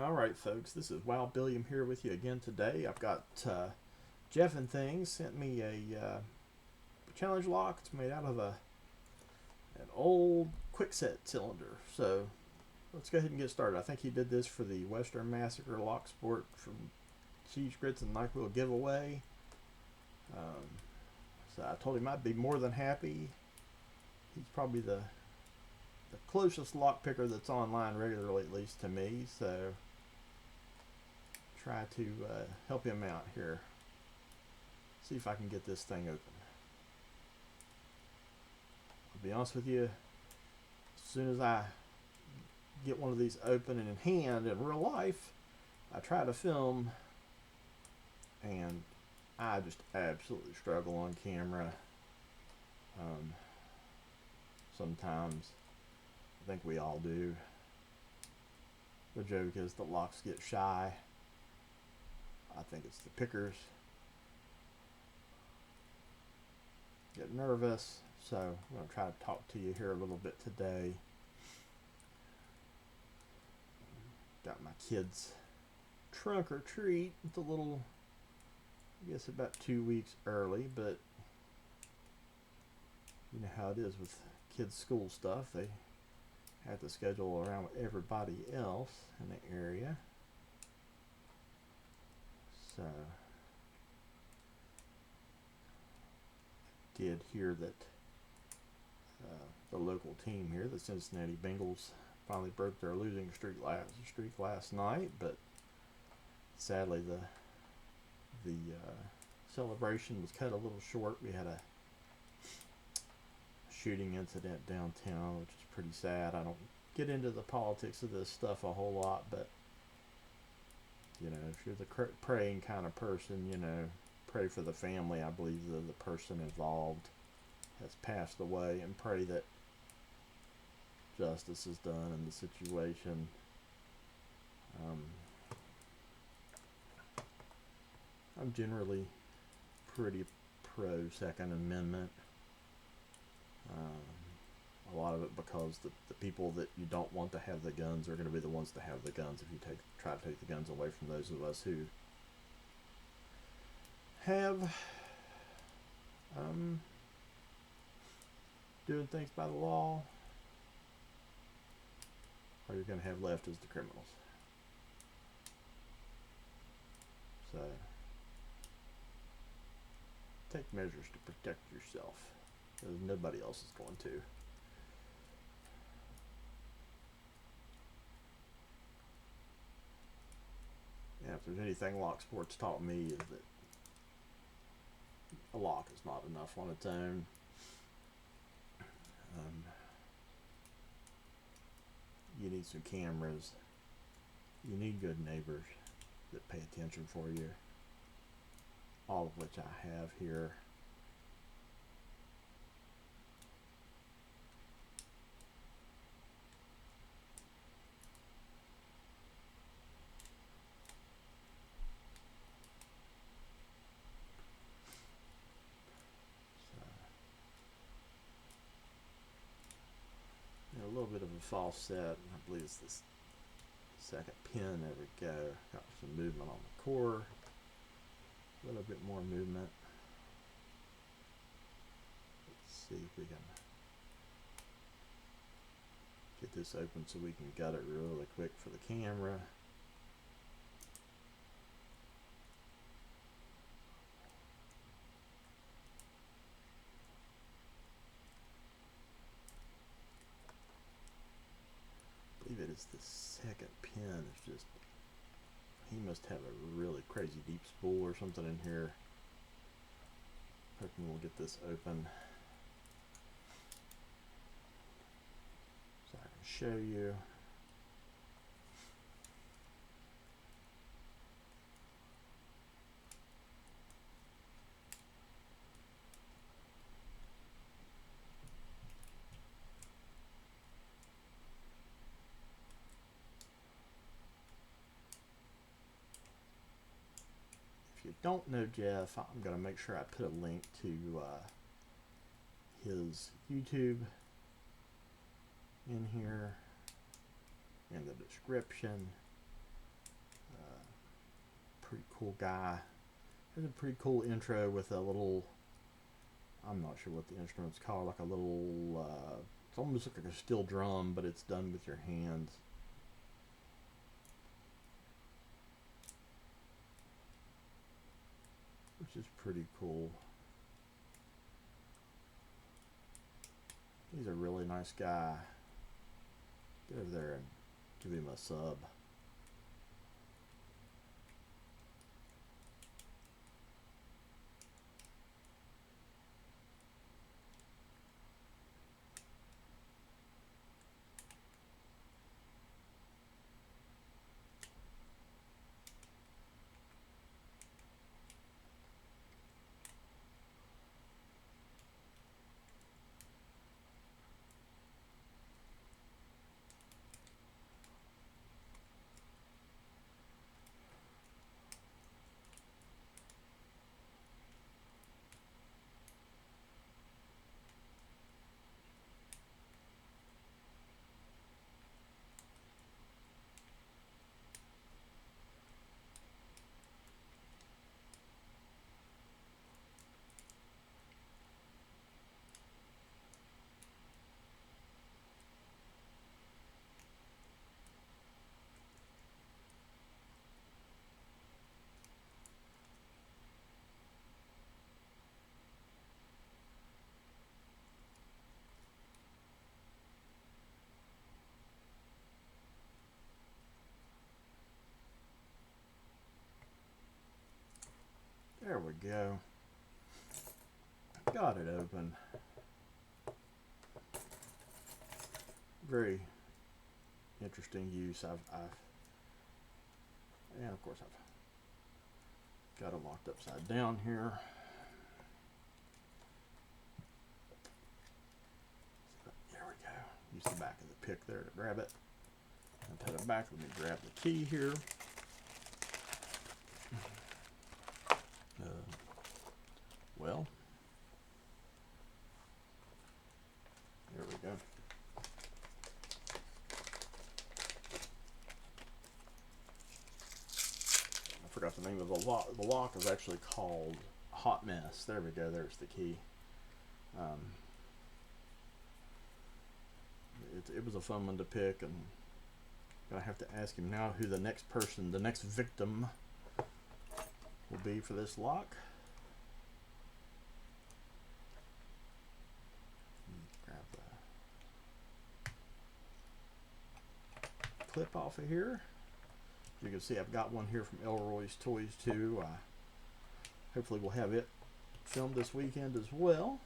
All right, folks, this is Wild-Billiam here with you again today. I've got Jeff and Things sent me a challenge lock. It's made out of an old quickset cylinder. So let's go ahead and get started. I think he did this for the Western Massacre Locksport from Cheese Grits and NyQuil giveaway. So I told him I'd be more than happy. He's probably the closest lock picker that's online regularly, at least to me. So try to help him out here. See if I can get this thing open. I'll be honest with you, as soon as I get one of these open and in hand in real life, I try to film and I just absolutely struggle on camera. Sometimes I think we all do. The joke is the locks get shy. I think it's the pickers get nervous. So I'm going to try to talk to you here a little bit today. Got my kids' trunk or treat. It's a little, I guess about 2 weeks early, but you know how it is with kids' school stuff. They have to schedule around with everybody else in the area. So did hear that the local team here, the Cincinnati Bengals, finally broke their losing streak last night, but sadly the celebration was cut a little short. We had a shooting incident downtown, which is pretty sad. I don't get into the politics of this stuff a whole lot, but you know, if you're the praying kind of person, you know, pray for the family. I believe the person involved has passed away, and pray that justice is done in the situation. I'm generally pretty pro Second Amendment. A lot of it because the people that you don't want to have the guns are going to be the ones to have the guns if you try to take the guns away from those of us who have doing things by the law. All you're going to have left is the criminals. So take measures to protect yourself, because nobody else is going to. And if there's anything Locksport's taught me, is that a lock is not enough on its own. You need some cameras. You need good neighbors that pay attention for you, all of which I have here. A little bit of a false set. I believe it's this second pin. There we go. Got some movement on the core. A little bit more movement. Let's see if we can get this open so we can gut it really quick for the camera. It is the second pin. It's just, he must have a really crazy deep spool or something in here. Hoping we'll get this open so I can show you. If you don't know Jeff, I'm going to make sure I put a link to his YouTube in here in the description. pretty cool guy. Here's a pretty cool intro with a little, I'm not sure what the instrument's called, like a little, it's almost like a steel drum, but it's done with your hands. Which is pretty cool. He's a really nice guy. Get over there and give him a sub. There we go. Got it open. Very interesting use. And of course I've got it locked upside down here. So there we go. Use the back of the pick there to grab it. And put it back. Let me grab the key here. Well, there we go. I forgot the name of the lock. The lock is actually called Hot Mess. There we go. There's the key. It was a fun one to pick, and I have to ask him now who the next person, the next victim, will be for this lock. Grab the clip off of here. You can see I've got one here from Elroy's Toys too. Hopefully we'll have it filmed this weekend as well.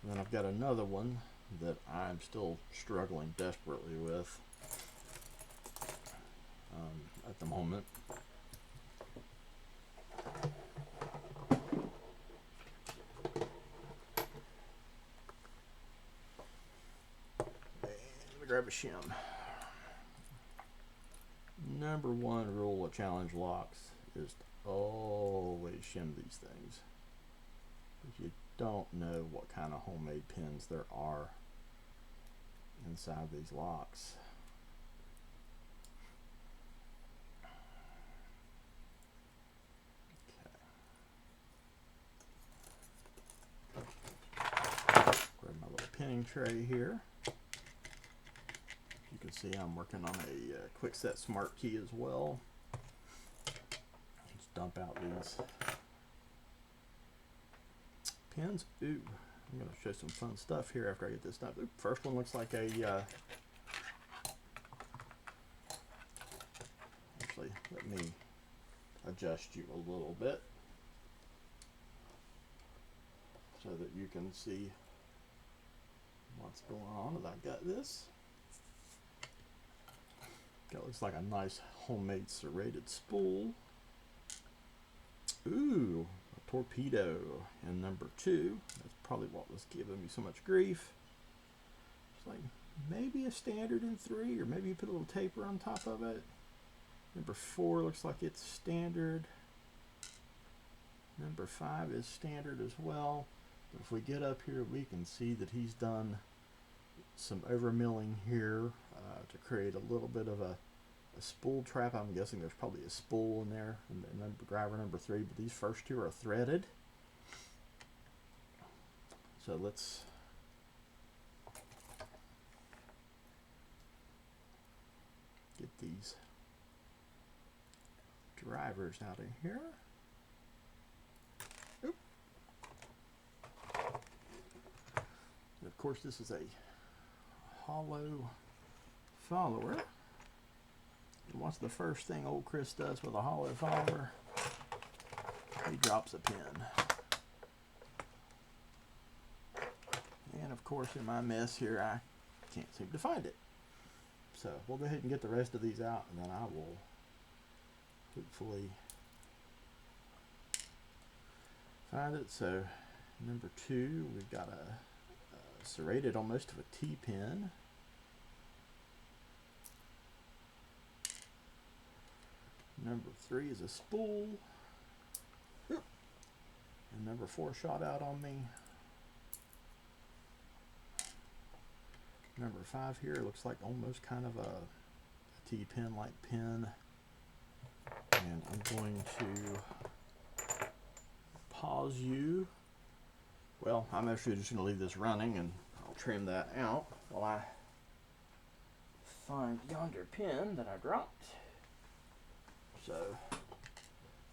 And then I've got another one that I'm still struggling desperately with at the moment. Let me grab a shim. Number one rule of challenge locks is to always shim these things, because you don't know what kind of homemade pins there are inside these locks. Okay. Grab my little pinning tray here. You can see I'm working on a quick set smart key as well. Let's dump out these pins. Ooh, I'm going to show some fun stuff here after I get this done. Ooh, first one looks like a, actually, let me adjust you a little bit so that you can see what's going on. And I got this. That looks like a nice homemade serrated spool. Ooh, a torpedo in number 2. That's probably what was giving me so much grief. It's like maybe a standard in 3, or maybe you put a little taper on top of it. Number 4 looks like it's standard. Number 5 is standard as well. But if we get up here, we can see that he's done some over milling here to create a little bit of a a spool trap. I'm guessing there's probably a spool in there, and driver number 3, but these first 2 are threaded. So let's get these drivers out of here. Oop. And of course, this is a hollow follower. And what's the first thing old Chris does with a hollow follower? He drops a pin. And of course, in my mess here, I can't seem to find it. So we'll go ahead and get the rest of these out, and then I will hopefully find it. So number 2, we've got a serrated almost to a T-pin. Number 3 is a spool. And number 4 shot out on me. Number 5 here looks like almost kind of a T-pin like pin. And I'm going to pause you. Well, I'm actually just going to leave this running, and I'll trim that out while I find yonder pin that I dropped. So,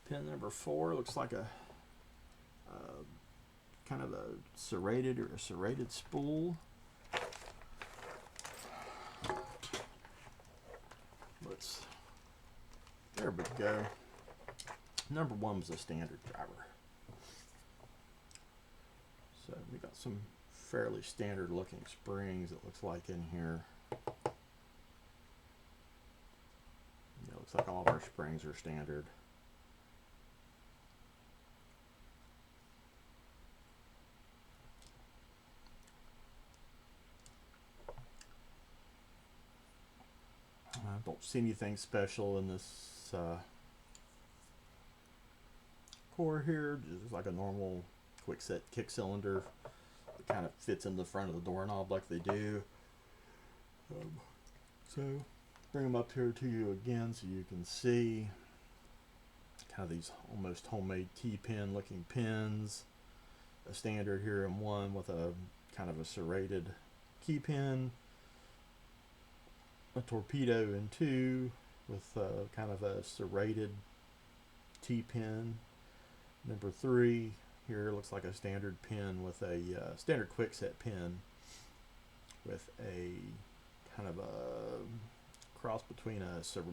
pin number 4 looks like a kind of a serrated or a serrated spool. There we go. Number 1 was a standard driver. So we got some fairly standard looking springs, it looks like, in here. Yeah, it looks like all of our springs are standard. I don't see anything special in this core here. Just like a normal quick set kick cylinder. It kind of fits in the front of the doorknob like they do. So bring them up here to you again so you can see kind of these almost homemade T-pin looking pins. A standard here in one with a kind of a serrated key pin. A torpedo in 2 with kind of a serrated T-pin. Number 3 here looks like a standard pin with a standard quickset pin with a kind of a cross between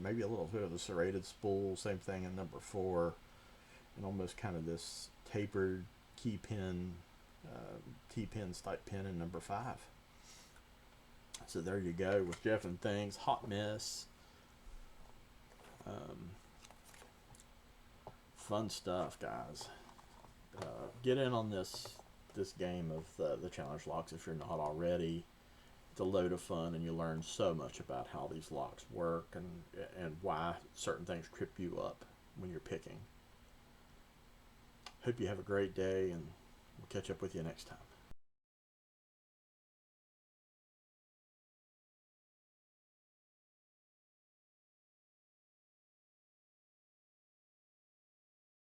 maybe a little bit of a serrated spool. Same thing in number 4, and almost kind of this tapered key pin, T-pin type pin in number 5. So there you go with Jeff and Things. Hot mess. Fun stuff, guys. Get in on this game of the challenge locks if you're not already. It's a load of fun, and you learn so much about how these locks work and why certain things trip you up when you're picking. Hope you have a great day, and we'll catch up with you next time.